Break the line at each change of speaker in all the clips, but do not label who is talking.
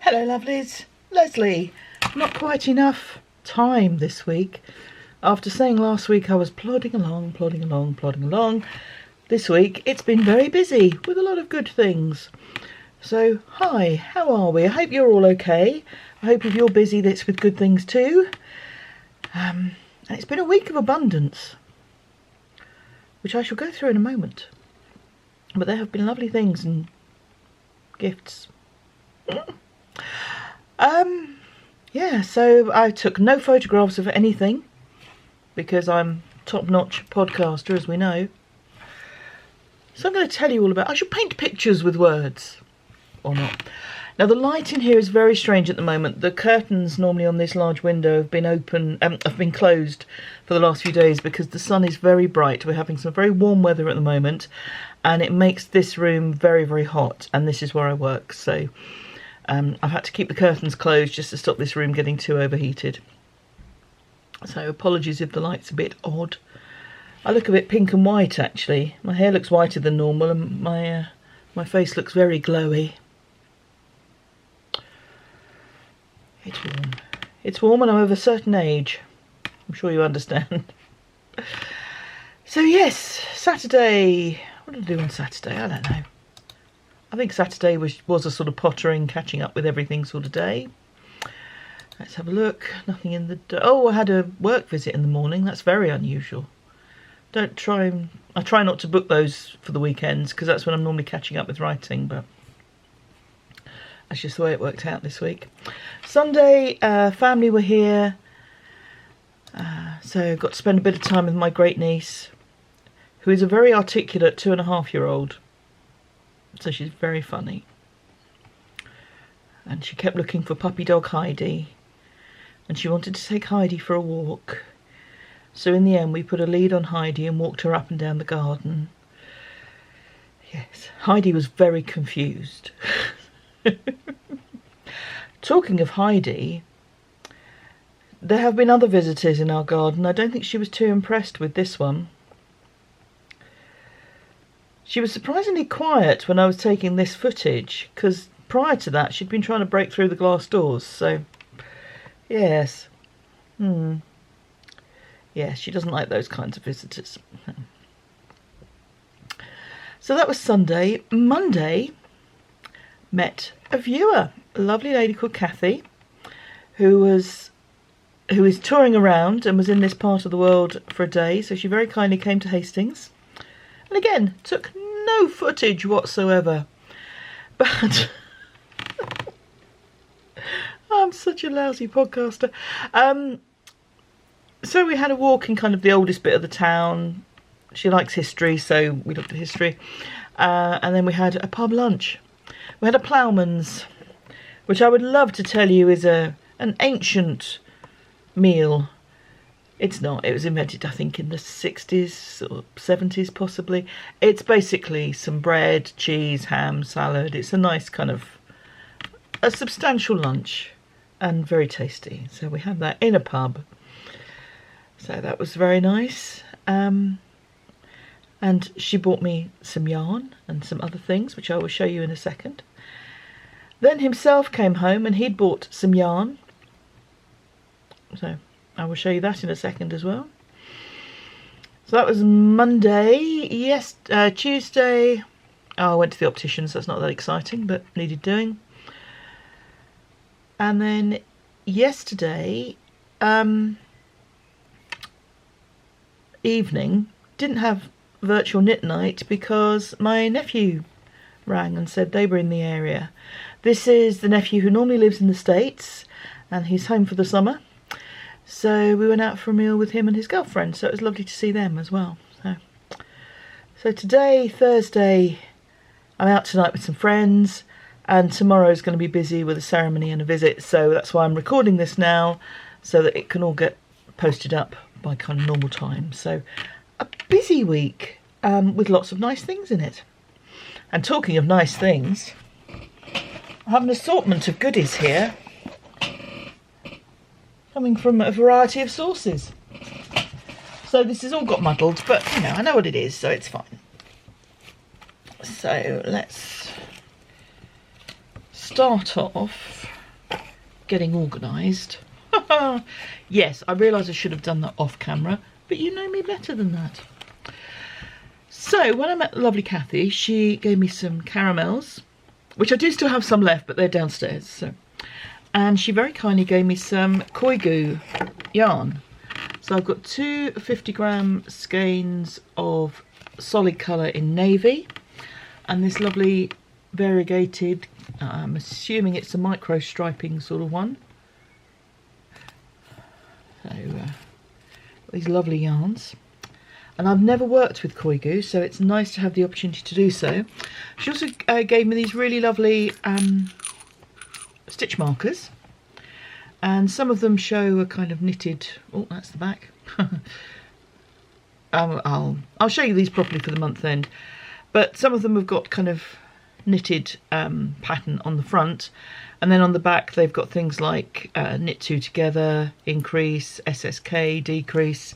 Hello lovelies, Lesley. Not quite enough time this week. After saying last week I was plodding along, this week it's been very busy with a lot of good things. So hi, how are we? I hope you're all okay. I hope if you're busy that's with good things too. And it's been a week of abundance, which I shall go through in a moment. But there have been lovely things and gifts. Yeah, so I took no photographs of anything because I'm top-notch podcaster, as we know. So I'm going to tell you all about... I should paint pictures with words, or not. Now the light in here is very strange at the moment. The curtains normally on this large window have been closed for the last few days because the sun is very bright. We're having some very warm weather at the moment, and it makes this room very, very hot. And this is where I work, so I've had to keep the curtains closed just to stop this room getting too overheated. So apologies if the light's a bit odd. I look a bit pink and white actually. My hair looks whiter than normal, and my face looks very glowy. It's warm. It's warm and I'm of a certain age. I'm sure you understand. So yes, Saturday. What did I do on Saturday? I don't know. I think Saturday was a sort of pottering, catching up with everything sort of day. Let's have a look. Nothing in the... Oh, I had a work visit in the morning. That's very unusual. I try not to book those for the weekends because that's when I'm normally catching up with writing, but that's just the way it worked out this week. Sunday, family were here. So got to spend a bit of time with my great niece, who is a very articulate 2.5-year-old. So she's very funny. And she kept looking for puppy dog Heidi. And she wanted to take Heidi for a walk. So in the end we put a lead on Heidi and walked her up and down the garden. Yes, Heidi was very confused. Talking of Heidi, there have been other visitors in our garden. I don't think she was too impressed with this one. She was surprisingly quiet when I was taking this footage, because prior to that she'd been trying to break through the glass doors, so yes. Yes, she doesn't like those kinds of visitors. So that was Sunday. Monday, met a viewer, a lovely lady called Kathy, who is touring around and was in this part of the world for a day, so she very kindly came to Hastings. And again, took no footage whatsoever. But I'm such a lousy podcaster. So we had a walk in kind of the oldest bit of the town. She likes history, so we looked at history. And then we had a pub lunch. We had a ploughman's, which I would love to tell you is an ancient meal. It's not. It was invented, I think, in the 60s or 70s, possibly. It's basically some bread, cheese, ham, salad. It's a nice kind of... a substantial lunch and very tasty. So we had that in a pub. So that was very nice. And she bought me some yarn and some other things, which I will show you in a second. Then himself came home and he'd bought some yarn. So I will show you that in a second as well. So that was Monday. Yes, Tuesday. Oh, I went to the opticians. That's not that exciting, but needed doing. And then yesterday evening, didn't have virtual knit night because my nephew rang and said they were in the area. This is the nephew who normally lives in the States and he's home for the summer. So we went out for a meal with him and his girlfriend, so it was lovely to see them as well. So today, Thursday, I'm out tonight with some friends, and tomorrow's going to be busy with a ceremony and a visit, so that's why I'm recording this now, so that it can all get posted up by kind of normal time. So a busy week with lots of nice things in it. And talking of nice things, I have an assortment of goodies here, coming from a variety of sources. So this has all got muddled, but you know, I know what it is, so it's fine. So let's start off getting organised. Yes, I realise I should have done that off camera, but you know me better than that. So when I met the lovely Kathy, she gave me some caramels, which I do still have some left, but they're downstairs. So, and she very kindly gave me some Koigu yarn. So I've got two 50-gram skeins of solid colour in navy, and this lovely variegated, I'm assuming it's a micro striping sort of one. So these lovely yarns. And I've never worked with Koigu, so it's nice to have the opportunity to do so. She also gave me these really lovely stitch markers, and some of them show a kind of knitted, oh, that's the back. I'll show you these properly for the month end, but some of them have got kind of knitted pattern on the front, and then on the back they've got things like knit two together, increase, SSK, decrease.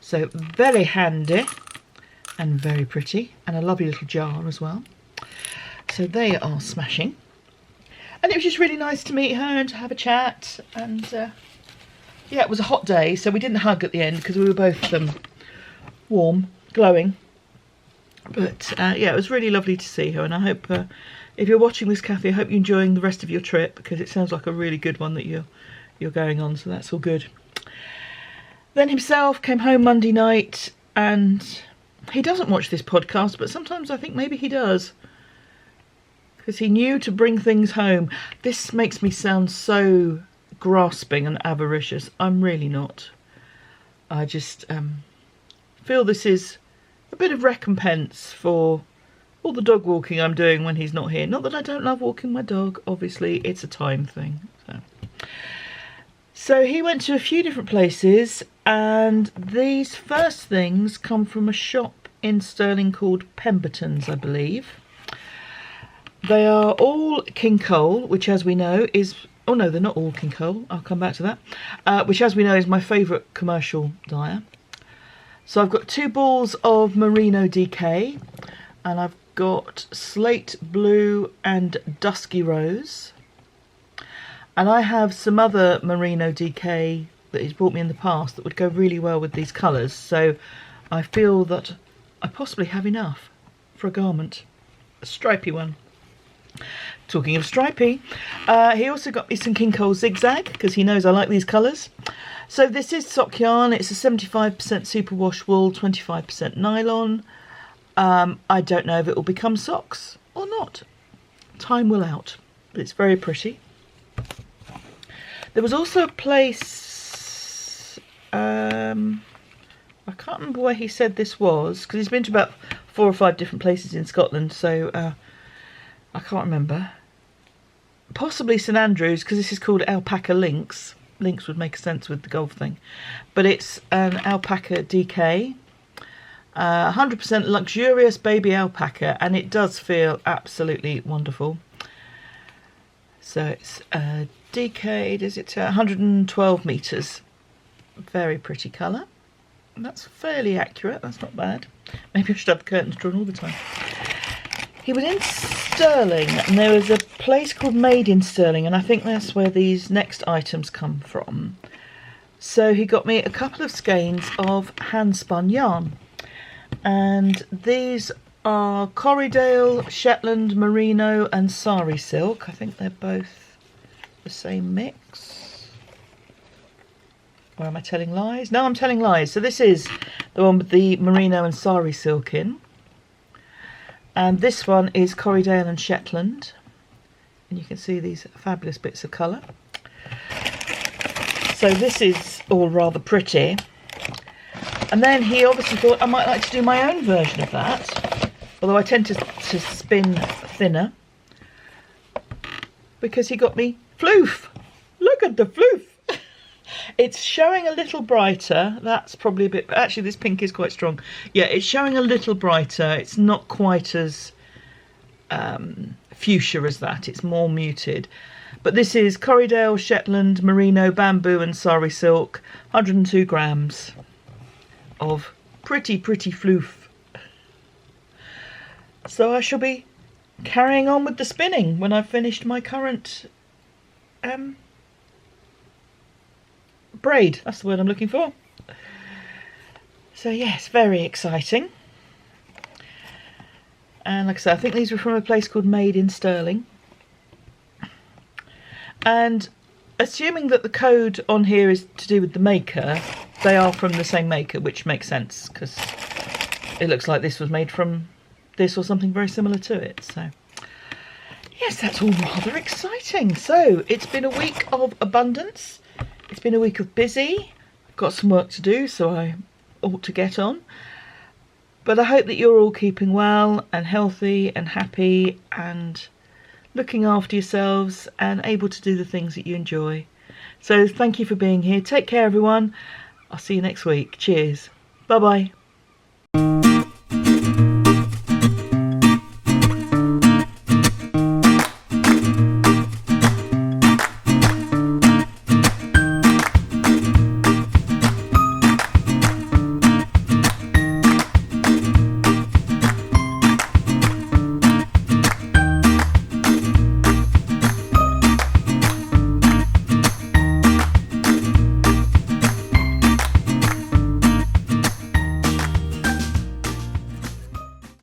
So very handy and very pretty, and a lovely little jar as well. So they are smashing, and it was just really nice to meet her and to have a chat. And yeah, it was a hot day, so we didn't hug at the end because we were both warm, glowing. But yeah, it was really lovely to see her, and I hope if you're watching this, Kathy, I hope you're enjoying the rest of your trip, because it sounds like a really good one that you're going on, so that's all good. Then himself came home Monday night, and he doesn't watch this podcast, but sometimes I think maybe he does, because he knew to bring things home. This makes me sound so grasping and avaricious. I'm really not. I just feel this is a bit of recompense for all the dog walking I'm doing when he's not here. Not that I don't love walking my dog, obviously, it's a time thing. So he went to a few different places, and these first things come from a shop in Stirling called Pemberton's, I believe. They are all king cole, which, as we know, is... Oh no, they're not all king cole. I'll come back to that. Which, as we know, is my favourite commercial dyer. So I've got 2 balls of merino DK, and I've got slate blue and dusky rose. And I have some other merino DK that he's brought me in the past that would go really well with these colours. So I feel that I possibly have enough for a garment. A stripy one. Talking of stripy, he also got me some king cole zigzag, because he knows I like these colours. So this is sock yarn. It's a 75% superwash wool, 25% nylon. I don't know if it will become socks or not. Time will out, but it's very pretty. There was also a place, I can't remember where he said this was, because he's been to about 4 or 5 different places in Scotland, so I can't remember. Possibly St Andrews, because this is called Alpaca Lynx. Lynx would make sense with the golf thing. But it's an alpaca DK. 100% luxurious baby alpaca, and it does feel absolutely wonderful. So it's DK'd, is it 112 metres. Very pretty colour. That's fairly accurate, that's not bad. Maybe I should have the curtains drawn all the time. He was in Stirling, and there was a place called Made in Stirling, and I think that's where these next items come from. So he got me a couple of skeins of hand-spun yarn, and these are Corriedale, Shetland, Merino and Sari silk. I think they're both the same mix. Or am I telling lies? No, I'm telling lies. So this is the one with the Merino and Sari silk in. And this one is Corriedale and Shetland. And you can see these fabulous bits of colour. So this is all rather pretty. And then he obviously thought I might like to do my own version of that. Although I tend to spin thinner. Because he got me floof. Look at the floof. It's showing a little brighter. That's probably a bit... Actually, this pink is quite strong. Yeah, it's showing a little brighter. It's not quite as fuchsia as that. It's more muted. But this is Corriedale, Shetland, Merino, Bamboo and Sari silk. 102 grams of pretty floof. So I shall be carrying on with the spinning when I've finished my current braid. That's the word I'm looking for. So yes, very exciting. And like I said, I think these were from a place called Made in Sterling. And assuming that the code on here is to do with the maker, they are from the same maker, which makes sense because it looks like this was made from this or something very similar to it. So yes, that's all rather exciting. So it's been a week of abundance. It's been a week of busy. I've got some work to do, so I ought to get on. But I hope that you're all keeping well and healthy and happy and looking after yourselves and able to do the things that you enjoy. So thank you for being here. Take care, everyone. I'll see you next week. Cheers. Bye-bye.